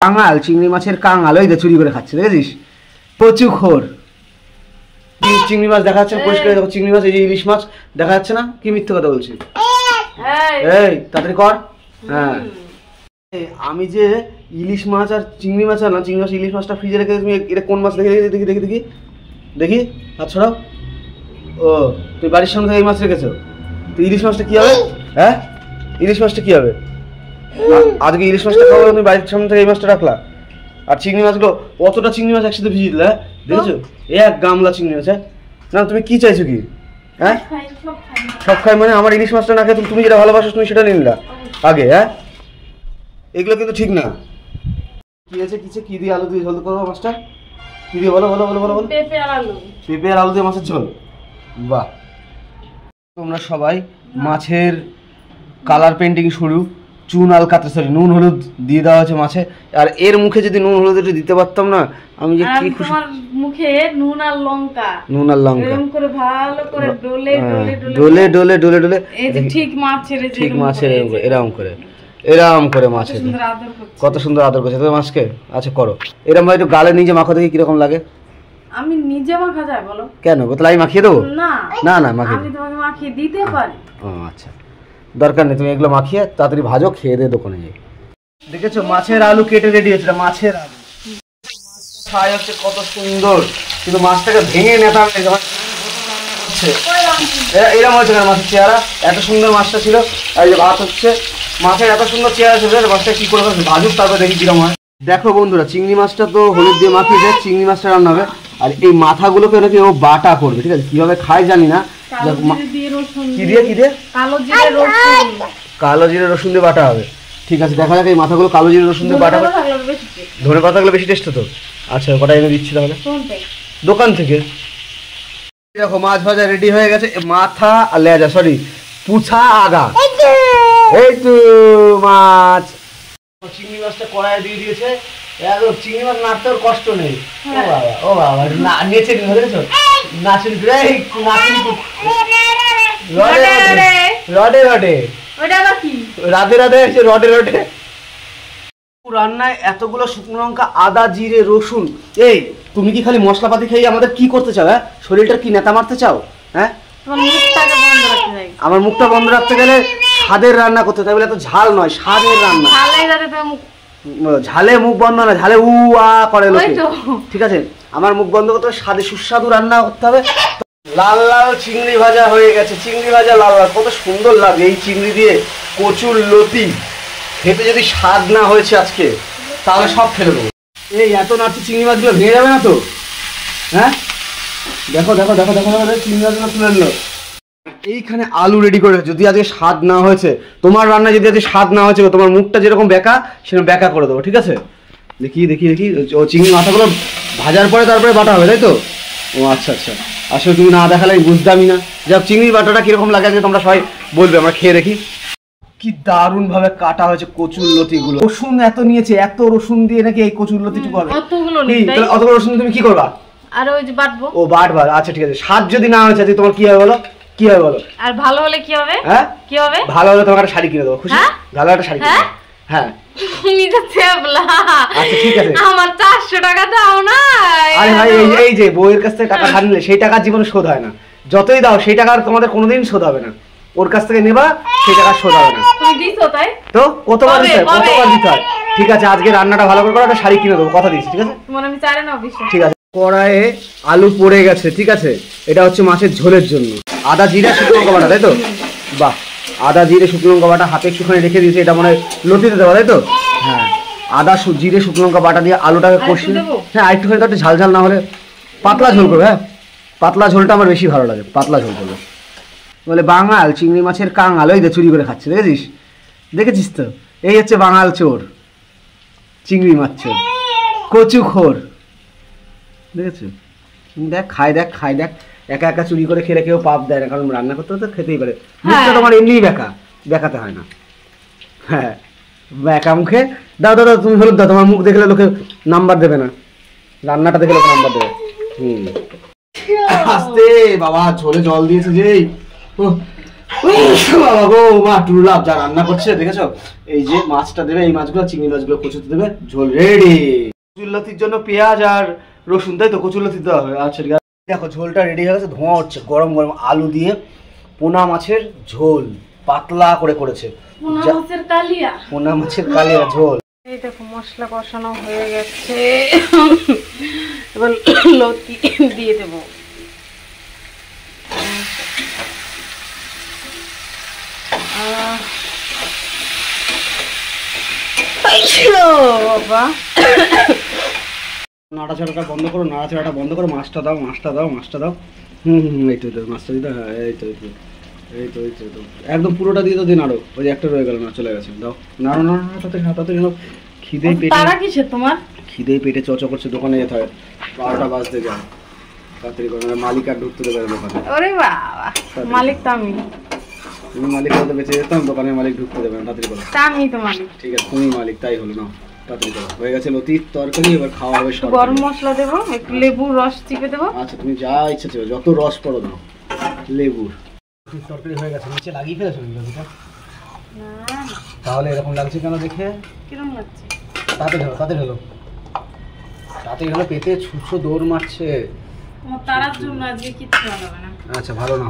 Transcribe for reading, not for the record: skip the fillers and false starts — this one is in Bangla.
কাঙাল, চিংড়ি মাছের কাঙাল, ওই চুরি করে খাচ্ছে, দেখেছিস? কচুখোর। চিংড়ি মাছ দেখা যাচ্ছে না পরিষ্কার, দেখো চিংড়ি মাছ, এই যে ইলিশ মাছ দেখা যাচ্ছে না? কি মিথ্যে কথা বলছি? এই তাড়াতাড়ি কর। হ্যাঁ, আমি যে ইলিশ মাছ আর চিংড়ি মাছ আনলাম, চিংড়ি মাছ ইলিশ মাছটা ফ্রিজে রেখে, তুমি এটা কোন মাছ? দেখি দেখি দেখি দেখি দেখি, হাত ছড়াও। ও, তুই বাড়ির সামনে থেকে এই মাছ রেখেছো? তো ইলিশ মাছটা কি হবে? হ্যাঁ, ইলিশ মাছটা কি হবে? আজকে ইলিশ মাছটা খাবো, তুমি বাড়ির সামনে থেকে এই মাছটা রাখলা। আর চিংড়ি মাছগুলো, অতটা চিংড়ি মাছ একসাথে ভিজিয়ে দিলে, দেখেছো? এক গামলা চিংড়ি মাছ। না তুমি কি চাইছো কি? হ্যাঁ, সব খাই মানে আমার ইলিশ মাছটা না খেয়ে তুমি যেটা ভালোবাসো তুমি সেটা নিলা আগে। হ্যাঁ, এগুলো কিন্তু ঠিক না। কি আছে কিছে, কি দিয়ে আলু দিয়ে ঝোল করবো মাছটা? কি দিয়ে বলো বলো বলো বলো বলো। পেঁপে আর আলু দিয়ে মাছের ঝোল। বাহ, তোমরা সবাই মাছের কালার পেন্টিং শুরু, চুন আলকাতরা, সরি নুন হলুদ দিয়ে দেওয়া হয়েছে মাছে। আর এর মুখে যদি নুন হলুদ একটু দিতে পারতাম না, আমি যে কি খুশি। তোমার মুখে নুন আর লঙ্কা এরকম করে ভালো করে ডলে ডলে ডলে ডলে ডলে, এই যে ঠিক মাছের এরকম করে এরকম করে মাছের কত সুন্দর আদর করছে তুমি মাছকে। আচ্ছা করো এরকম ভাই, একটু গালে নিজে মাখো দেখি কিরকম লাগে। আমি নিজে মাখা যায় বলো? কেন, তাহলে আমি মাখিয়ে দেবো? না না না, মাখিয়ে আমি তোমাকে মাখিয়ে দিতে পারি। ও আচ্ছা, দরকার নেই, তুমি এগুলো মাখিয়ে তাড়াতাড়ি ভাজো, খেয়ে দে দোকানে যাই। দেখেছো মাছের আলু কেটে রেডি হচ্ছে, মাছের আলু ছাই হচ্ছে কত সুন্দর, কিন্তু মাছটাকে ভেঙে নেতা এরকম হয়েছে না মাছের চেহারা। এত সুন্দর মাছটা ছিল, এই যে ভাত হচ্ছে, মাছের এত সুন্দর চেহারা ছিল, মাছটা কি করে ভাজুক তারপর দেখি কিরকম হয়। দেখো বন্ধুরা, চিংড়ি মাছটা তো হলুদ দিয়ে মাখিয়ে দেয়, চিংড়ি মাছটা রান্না হবে। আর এই মাথাগুলোকে নাকি ও বাটা করবে, ঠিক আছে? কিভাবে খায় জানি না। কি দিয়ে কি দিয়ে? কালো জিরে রসুন দিয়ে বাটা হবে, ঠিক আছে? দেখা যাক এই মাথাগুলো কালো জিরে রসুন দিয়ে বাটা হবে। ধনে পাতাগুলো বেশি টেস্ট হতো। আচ্ছা কটা এনে দিচ্ছি তাহলে দোকান থেকে। দেখো মাছ ভাজা রেডি হয়ে গেছে, মাথা আর লেজা, সরি পুছা আগা, এই তো মাছ। চিংড়ি মাছটা কড়াইয়ে দিয়ে দিয়েছে, চিংড়ি মাছ নাড়তে ওর কষ্ট নেই। ও বাবা ও বাবা, নেচে নিয়ে দেখেছো, নাচুন রডে রডে রাধে রাধে এসে রডে রডে। রান্নায় এতগুলো শুকনো লঙ্কা, আদা, জিরে, রসুন। এই তুমি কি খালি মশলাপাতি খেয়ে আমাদের কি করতে চাও? হ্যাঁ, শরীরটার কি নেতা মারতে চাও? হ্যাঁ, আমার মুখটা বন্ধ রাখতে গেলে স্বাদের রান্না করতে, তাই বলে এত ঝাল নয়, স্বাদের রান্না। ঝালে মুখ বন্ধ না, ঝালে উ আ করে লোকে, ঠিক আছে? আমার মুখ বন্ধ করতে হবে, স্বাদে সুস্বাদু রান্না করতে হবে। লাল লাল চিংড়ি ভাজা হয়ে গেছে, চিংড়ি ভাজা লাল লাল, কত সুন্দর লাগে এই চিংড়ি দিয়ে কচুর লতি। খেতে যদি স্বাদ না হয়েছে আজকে, তাহলে সব ফেলে দেবো। এই এত নাড়ছে, চিংড়ি মাছগুলো ভেঙে যাবে না তো? হ্যাঁ, দেখো দেখো দেখো দেখো দেখো, চিংড়ি মাছগুলো তুলে নিল। এইখানে আলু রেডি করে, যদি আজকে স্বাদ না হয়েছে তোমার রান্না, যদি আজকে স্বাদ না হয়েছে, তোমার মুখটা যেরকম বেঁকা সেরকম বেঁকা করে দেবো, ঠিক আছে? দেখি দেখি দেখি, ও চিংড়ি মাথাগুলো ভাজার পরে তারপরে বাটা হবে, তাই তো? ও আচ্ছা আচ্ছা, আসলে তুমি না দেখালে আমি বুঝতামই না। যাক, চিংড়ির বাটাটা কিরকম লাগে আজকে তোমরা সবাই বলবে, আমরা খেয়ে দেখি। কি দারুণ ভাবে কাটা হয়েছে কচুর লতিগুলো। রসুন এত নিয়েছে, এত রসুন দিয়ে নাকি এই কচুর লতিটুকু হবে? অতগুলো রসুন তুমি কি করবা? আর ওই যে বাটবো। ও বাটবা, আচ্ছা ঠিক আছে। স্বাদ যদি না হয়েছে তোমার কি হবে বলো? কি হবে বলো? আর ভালো হলে কি হবে? হ্যাঁ, কি হবে? ভালো হলে তোমাকে একটা শাড়ি কিনে দেবো, খুশি? ভালো একটা শাড়ি কিনে দেবো। হ্যাঁ, তুমি তো চেবলা। আচ্ছা ঠিক আছে, আমার 400 টাকা দাও না। আরে ভাই, এই যে বউয়ের কাছ থেকে টাকা ধার নিলে সেই টাকা জীবনে শোধ হয় না। যতই দাও সেই টাকা তোমাদের কোনোদিন শোধ হবে না। ওর কাছ থেকে নেবা, সেই টাকা শোধ হবে না। তুমি দিছো তাই তো? কতবার দিতে হয়? ঠিক আছে, আজকে রান্নাটা ভালো করে একটা শাড়ি কিনে দেবো, কথা দিচ্ছি, ঠিক আছে? তোমার আমি চারে না বিশ্বাস। ঠিক আছে, কড়াইয়ে আলু পড়ে গেছে, ঠিক আছে? এটা হচ্ছে মাছের ঝোলের জন্য। আদা জিরা শুকনো লঙ্কা বাটা, তাই তো? বাহ, আদা জিরে শুকনো লঙ্কা বাটা হাতে একটুখানি রেখে দিয়েছে, এটা মানে লতিতে দেওয়া, তাই তো? হ্যাঁ, আদা জিরে শুকনো লঙ্কা বাটা দিয়ে আলুটাকে কষিয়ে, হ্যাঁ একটুখানি, একটু ঝাল ঝাল না হলে পাতলা ঝোল করবে। হ্যাঁ, পাতলা ঝোলটা আমার বেশি ভালো লাগে, পাতলা ঝোল করবে। বলে বাঙাল চিংড়ি মাছের কাঙাল, ওই যে চুরি করে খাচ্ছে, দেখেছিস? দেখেছিস তো? এই হচ্ছে বাঙাল চোর, চিংড়ি মাছ চোর, কচুখোর, দেখেছো? দেখ খাই, দেখ খাই, দেখ একা একা চুরি করে খেলে কেউ পাপ দেয় না, কারণ রান্না করতে তো খেতেই পারে। মুখটা তোমার এমনিই দেখাতে হয় না। হ্যাঁ, একা মুখে দাও দাও, তুমি হলুদ দাও, তোমার মুখ দেখলে লোকে নাম্বার দেবে না, রান্নাটা দেখে লোকে নাম্বার দেবে। আস্তে বাবা, ঝোলে জল দিয়েছে যে, বাবা গো, মা টুরুলাভ যা রান্না করছে দেখেছো? এই যে মাছটা দেবে, এই মাছগুলো চিংড়ি মাছগুলো কচুতে দেবে, ঝোল রেডি। কচুরলতির জন্য পেঁয়াজ আর রসুন, তাই তো? কচুরলতি দেওয়া হবে। আচ্ছা ঠিক আছে, দেখো ঝোলটা রেডি হয়ে গেছে, ধোঁয়া হচ্ছে। গরম গরম আলু দিয়ে পোনা মাছের ঝোল পাতলা করে করেছে, পোনা মাছের কালিয়া ঝোল। এই দেখো মশলা কষানো হয়ে গেছে, এবার লতি দিয়ে দেবো। বাবা নাড়াচাড়াটা বন্ধ করো, নাড়াচাড়াটা বন্ধ করো, মাছটা দাও, মাছটা দাও, মাছটা দাও। এই তো মাছটা দিতে, এই তো এই তো এই তো একদম পুরোটা দিয়ে তো দিন। আরো ওই যে একটা রয়ে গেল না, চলে গেছে। দাও, নাড়ো নাড়ো তাড়াতাড়ি তাড়াতাড়ি নাও। খিদেই পেটে, তারা কিসে তোমার? খিদেই পেটে চচ করছে, দোকানে যেতে হয়, 12টা বাজতে যায়। তাড়াতাড়ি করো, মালিক আর ঢুকতে দেবে না দোকানে। ওরে বাবা, মালিক তো আমি। তুমি মালিক হতে বেঁচে যেতাম, দোকানের মালিক ঢুকতে দেবে না। তাড়াতাড়ি করো। তা আমি তো মালিক। ঠিক আছে, তুমি মালিক, তাই হলো না। তাড়াতাড়ি করো, হয়ে গেছে লতির তরকারি। এবার খাওয়া হবে সব। গরম মশলা দেবো, একটু লেবুর রস চিপে দেবো। আচ্ছা, তুমি যা ইচ্ছা ছিল, যত রস পড়ো দাও। লেবুর তরকারি হয়ে গেছে, নিচে লাগিয়ে ফেলেছো লতিটা? না, তাহলে এরকম লাগছে কেন দেখে? কিরকম লাগছে? তাড়াতাড়ি হলো, তাড়াতাড়ি হলো, তাড়াতাড়ি হলো। পেটে ছুঁচো দৌড় মারছে। আমার তারার জন্য আজকে কিচ্ছু হবে না। আচ্ছা, ভালো না।